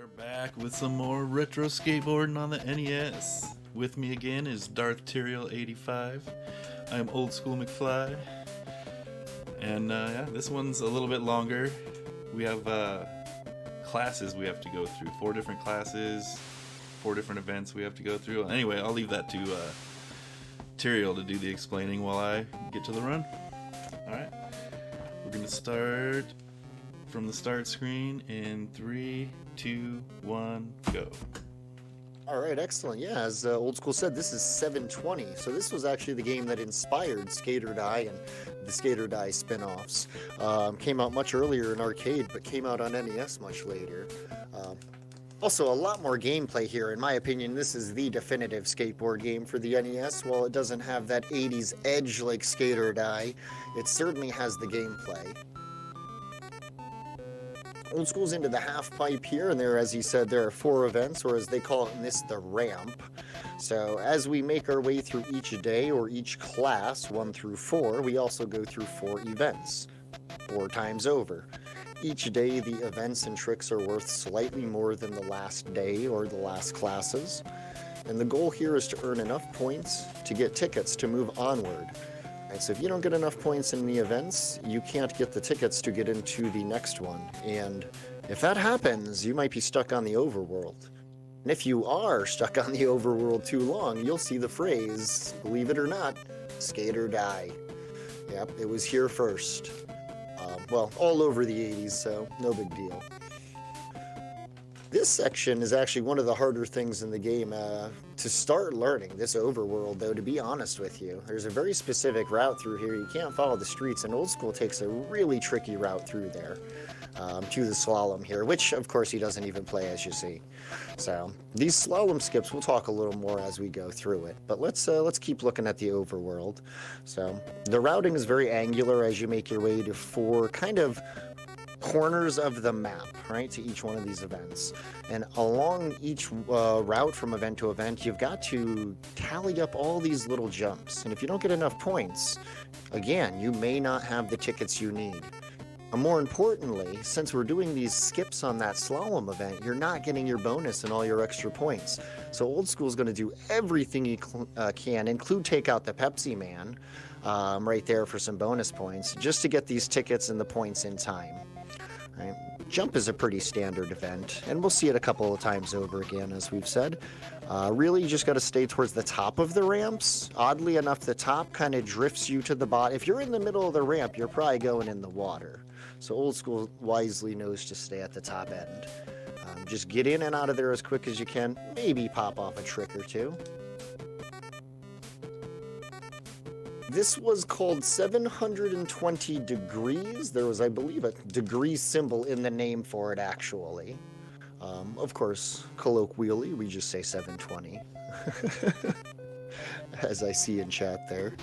We're back with some more retro skateboarding on the NES. With me again is Darth Tyrael85. I am Oldschoolmcfly. And yeah, this one's a little bit longer. We have classes we have to go through. 4 different classes, 4 different events we have to go through. Anyway, I'll leave that to Tyrael to do the explaining while I get to the run. Alright, we're going to start from the start screen in 3, 2, 1, go. All right, excellent. Yeah, as Old School said, this is 720. So this was actually the game that inspired Skate or Die and the Skate or Die spin-offs. Came out much earlier in arcade, but came out on NES much later. Also, a lot more gameplay here. In my opinion, this is the definitive skateboard game for the NES. While it doesn't have that 80s edge like Skate or Die, it certainly has the gameplay. Old School's into the half pipe here, and there, as he said, there are 4 events, or as they call it in this, the ramp. So as we make our way through each day or each class, 1 through 4, we also go through 4 events, 4 times over. Each day, the events and tricks are worth slightly more than the last day or the last classes. And the goal here is to earn enough points to get tickets to move onward. So if you don't get enough points in the events, you can't get the tickets to get into the next one. And if that happens, you might be stuck on the overworld. And if you are stuck on the overworld too long, you'll see the phrase, believe it or not, skate or die. Yep, it was here first. Well, all over the 80s, so no big deal. This section is actually one of the harder things in the game to start learning, this overworld, though, to be honest with you. There's a very specific route through here. You can't follow the streets, and Old School takes a really tricky route through there to the slalom here, which, of course, he doesn't even play, as you see. So these slalom skips, we'll talk a little more as we go through it, but let's keep looking at the overworld. So the routing is very angular as you make your way to 4 kind of corners of the map, right, to each one of these events. And along each route from event to event, you've got to tally up all these little jumps. And if you don't get enough points, again, you may not have the tickets you need. And more importantly, since we're doing these skips on that slalom event, you're not getting your bonus and all your extra points. So Old School is going to do everything he can, include take out the Pepsi Man right there for some bonus points, just to get these tickets and the points in time. Right. Jump is a pretty standard event, and we'll see it a couple of times over again, as we've said. Really, you just got to stay towards the top of the ramps. Oddly enough, the top kind of drifts you to the bottom. If you're in the middle of the ramp, you're probably going in the water. So Old School wisely knows to stay at the top end. Just get in and out of there as quick as you can. Maybe pop off a trick or 2. This was called 720 degrees. There was, I believe, a degree symbol in the name for it, actually. Of course, colloquially, we just say 720. As I see in chat there.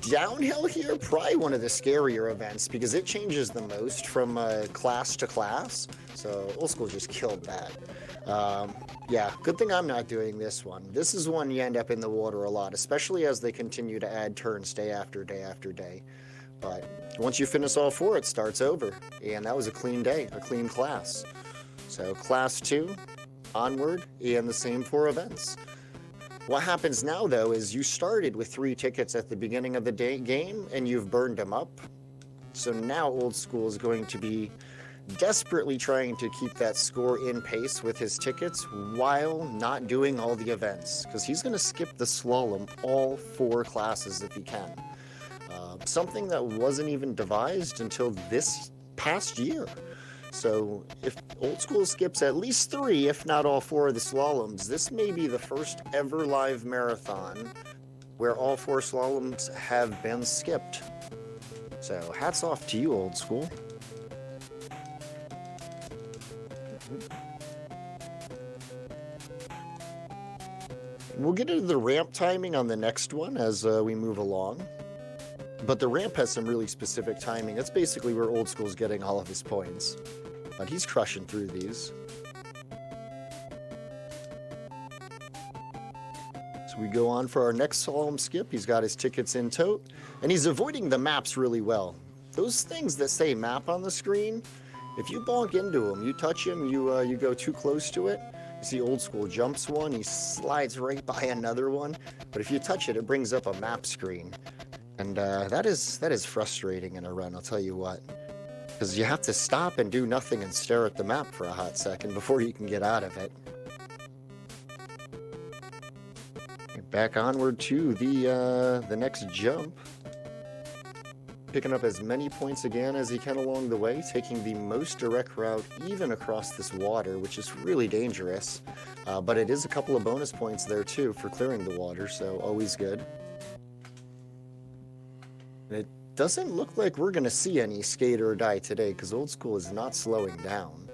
Downhill here, probably one of the scarier events because it changes the most from class to class. So Old School just killed that. Yeah, good thing I'm not doing this one. This is one you end up in the water a lot, especially as they continue to add turns day after day after day. But once you finish all 4, it starts over. And that was a clean day, a clean class. So class 2, onward, and the same 4 events. What happens now, though, is you started with 3 tickets at the beginning of the game, and you've burned them up. So now Old School is going to be desperately trying to keep that score in pace with his tickets while not doing all the events, because he's going to skip the slalom all 4 classes if he can. Something that wasn't even devised until this past year. So if Old School skips at least 3, if not all 4 of the slaloms, this may be the first ever live marathon where all 4 slaloms have been skipped. So hats off to you, Old School. We'll get into the ramp timing on the next one as we move along. But the ramp has some really specific timing. That's basically where Old School's getting all of his points. But he's crushing through these. So we go on for our next slalom skip. He's got his tickets in tote. And he's avoiding the maps really well. Those things that say map on the screen, If you bonk into him, you touch him, you go too close to it, you see Old School jumps one, he slides right by another one, but if you touch it, it brings up a map screen. And that is frustrating in a run, I'll tell you what. Because you have to stop and do nothing and stare at the map for a hot second before you can get out of it. Back onward to the next jump. Picking up as many points again as he can along the way, taking the most direct route even across this water, which is really dangerous. But it is a couple of bonus points there too for clearing the water, so always good. And it doesn't look like we're going to see any skate or die today, because Old School is not slowing down.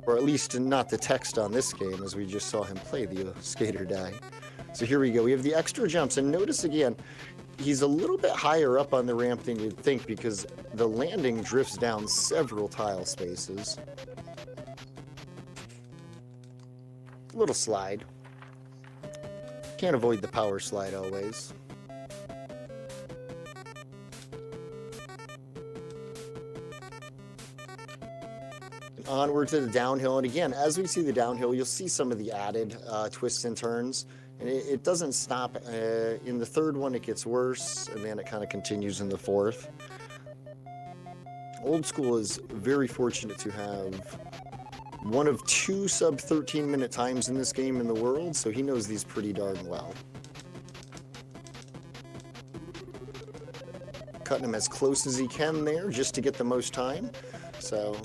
Or at least not the text on this game, as we just saw him play the skate or die. So here we go. We have the extra jumps, and notice again, he's a little bit higher up on the ramp than you'd think, because the landing drifts down several tile spaces. Little slide. Can't avoid the power slide always. And onward to the downhill, and again, as we see the downhill, you'll see some of the added twists and turns. And it doesn't stop. In the third one, it gets worse, and then it kind of continues in the fourth. Old School is very fortunate to have one of 2 sub 13-minute times in this game in the world, so he knows these pretty darn well. Cutting him as close as he can there, just to get the most time. So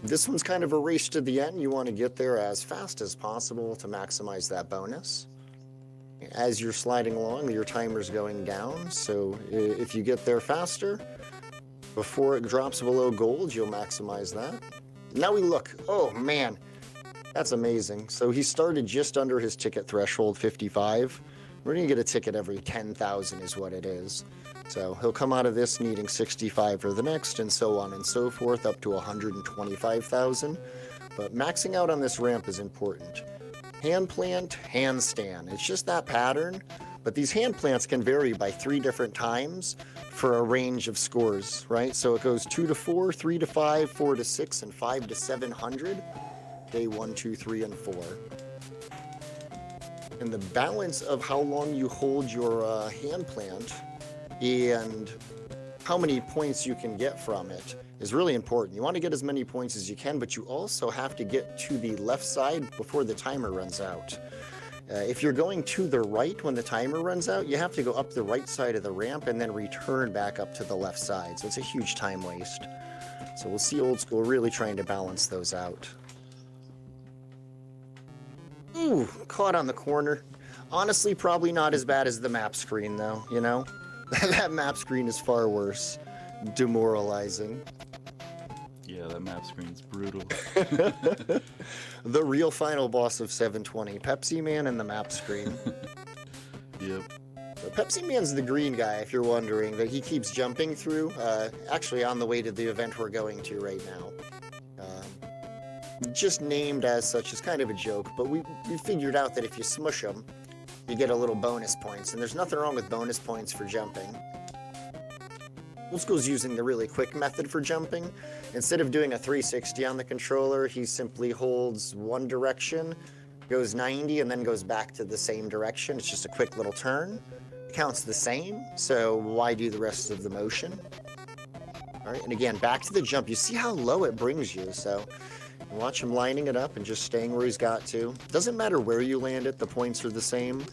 this one's kind of a race to the end. You want to get there as fast as possible to maximize that bonus. As you're sliding along, your timer's going down, so if you get there faster, before it drops below gold, you'll maximize that. Now we look. Oh, man. That's amazing. So he started just under his ticket threshold, 55. We're going to get a ticket every 10,000 is what it is. So he'll come out of this needing 65 for the next, and so on and so forth, up to 125,000. But maxing out on this ramp is important. Hand plant, handstand. It's just that pattern. But these hand plants can vary by 3 different times for a range of scores, right? So it goes 2 to 4, 3 to 5, 4 to 6, and 5 to 700. Day 1, 2, 3, and 4. And the balance of how long you hold your hand plant and how many points you can get from it is really important. You want to get as many points as you can, but you also have to get to the left side before the timer runs out. If you're going to the right when the timer runs out, you have to go up the right side of the ramp and then return back up to the left side. So it's a huge time waste. So we'll see Old School really trying to balance those out. Ooh, caught on the corner. Honestly, probably not as bad as the map screen, though, you know? That map screen is far worse. Demoralizing. Yeah, that map screen's brutal. The real final boss of 720, Pepsi Man and the map screen. Yep. So Pepsi Man's the green guy, if you're wondering, that he keeps jumping through. Actually, on the way to the event we're going to right now. Just named as such is kind of a joke, but we figured out that if you smush him, you get a little bonus points, and there's nothing wrong with bonus points for jumping. Old School's using the really quick method for jumping. Instead of doing a 360 on the controller, he simply holds one direction, goes 90, and then goes back to the same direction. It's just a quick little turn. It counts the same, so why do the rest of the motion? All right, and again, back to the jump. You see how low it brings you, so watch him lining it up and just staying where he's got to. Doesn't matter where you land it, the points are the same.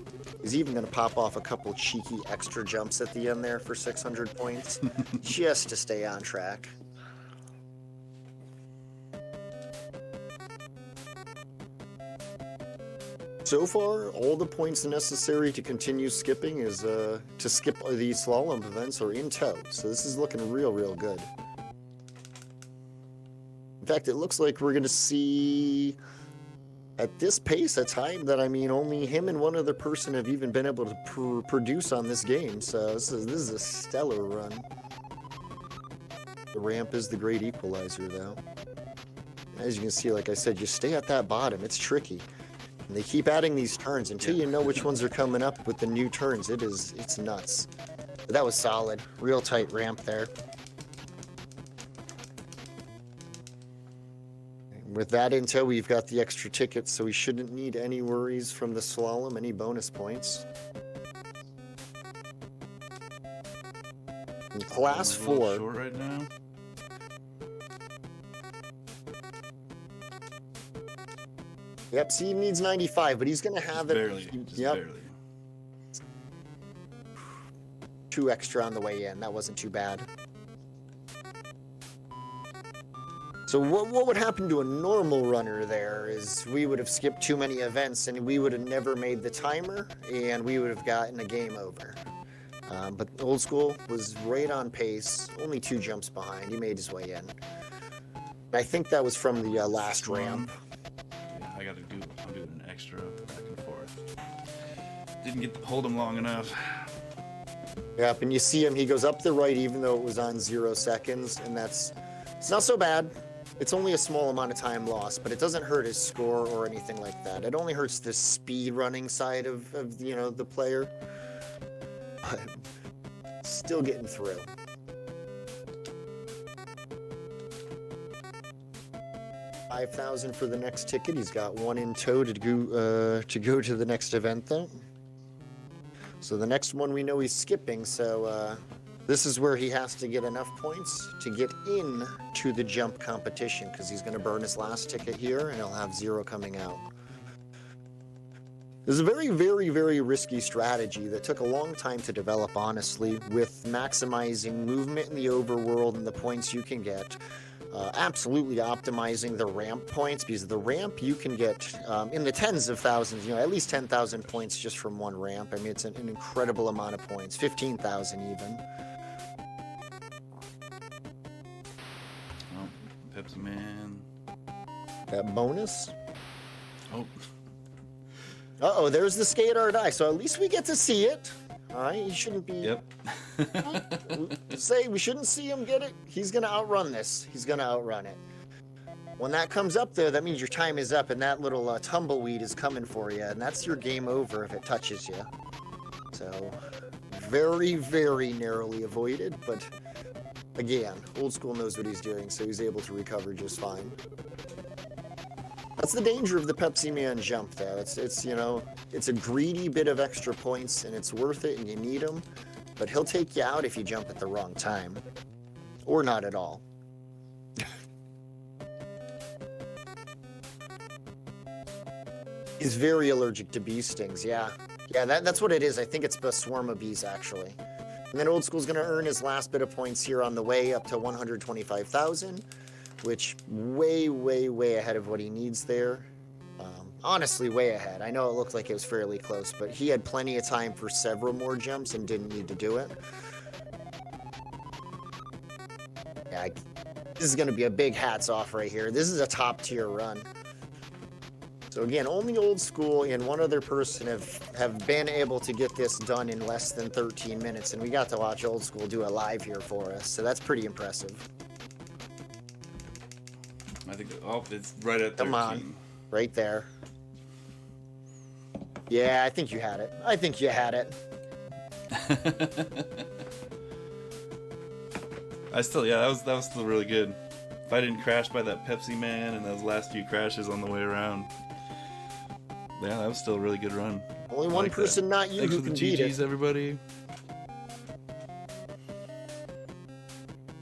He's even going to pop off a couple cheeky extra jumps at the end there for 600 points, just to stay on track. So far, all the points necessary to continue skipping is to skip these slalom events are in tow. So this is looking real good. In fact, it looks like we're going to see, at this pace, a time that, I mean, only him and one other person have even been able to produce on this game. So this is a stellar run. The ramp is the great equalizer, though. As you can see, like I said, you stay at that bottom. It's tricky. And they keep adding these turns until you know which ones are coming up with the new turns. It's nuts. But that was solid. Real tight ramp there. With that in tow, we've got the extra tickets, so we shouldn't need any worries from the slalom, any bonus points. In class I'm a little 4. short right now. Yep, Steve needs 95, but he's going to have it. Barely. Just barely. 2 extra on the way in. That wasn't too bad. So what would happen to a normal runner there is we would have skipped too many events and we would have never made the timer and we would have gotten a game over. But Old School was right on pace, only 2 jumps behind. He made his way in. I think that was from the last ramp. Yeah, I'm doing an extra back and forth. Didn't get to hold him long enough. Yep, and you see him, he goes up the right even though it was on 0 seconds, and it's not so bad. It's only a small amount of time lost, but it doesn't hurt his score or anything like that. It only hurts the speed running side of the player. But still getting through. $5,000 for the next ticket. He's got 1 in tow to go to the next event though. So the next one we know he's skipping, so this is where he has to get enough points to get in to the jump competition because he's going to burn his last ticket here and he'll have 0 coming out. This is a very, very, very risky strategy that took a long time to develop, honestly, with maximizing movement in the overworld and the points you can get. Absolutely optimizing the ramp points, because the ramp you can get in the tens of thousands, at least 10,000 points just from one ramp. I mean, it's an incredible amount of points, 15,000 even. Oh, Pepsi Man. That bonus. Oh. Uh-oh, there's the skate or die, so at least we get to see it. All right, he shouldn't be... Yep. Say, we shouldn't see him get it. He's going to outrun this. He's going to outrun it. When that comes up there, that means your time is up, and that little tumbleweed is coming for you, and that's your game over if it touches you. So, very, very narrowly avoided, but again, Old School knows what he's doing, so he's able to recover just fine. That's the danger of the Pepsi Man jump, though. It's a greedy bit of extra points, and it's worth it, and you need them. But he'll take you out if you jump at the wrong time. Or not at all. He's very allergic to bee stings, yeah. Yeah, that's what it is. I think it's a swarm of bees, actually. And then Old School's going to earn his last bit of points here on the way up to 125,000. Which way, way, way ahead of what he needs there. Honestly, way ahead. I know it looked like it was fairly close, but he had plenty of time for several more jumps and didn't need to do it. Yeah, this is going to be a big hats off right here. This is a top tier run. So again, only Old School and one other person have been able to get this done in less than 13 minutes, and we got to watch Old School do it live here for us, so that's pretty impressive. I think, it's right at 13. Come on, right there. Yeah, I think you had it. That was still really good. If I didn't crash by that Pepsi Man and those last few crashes on the way around, yeah, that was still a really good run. Only one person, not you, Thanks who for can the beat GGs, it. everybody.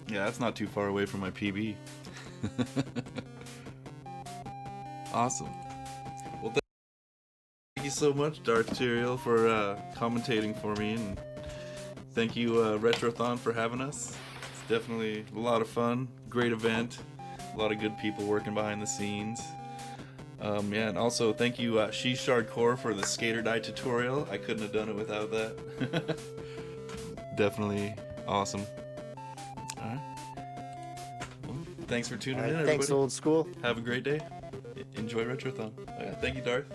Yeah, that's not too far away from my PB. Awesome. Well, thank you so much, Dark Material, for commentating for me, and thank you, Retrothon, for having us. It's definitely a lot of fun, great event, a lot of good people working behind the scenes. Yeah, and also thank you, She's Hardcore, for the Skater Die tutorial. I couldn't have done it without that. Definitely awesome. Alright. Well, thanks for tuning in, everybody. Thanks, Old School. Have a great day. Enjoy Retrothon. Oh, yeah, thank you, Darth.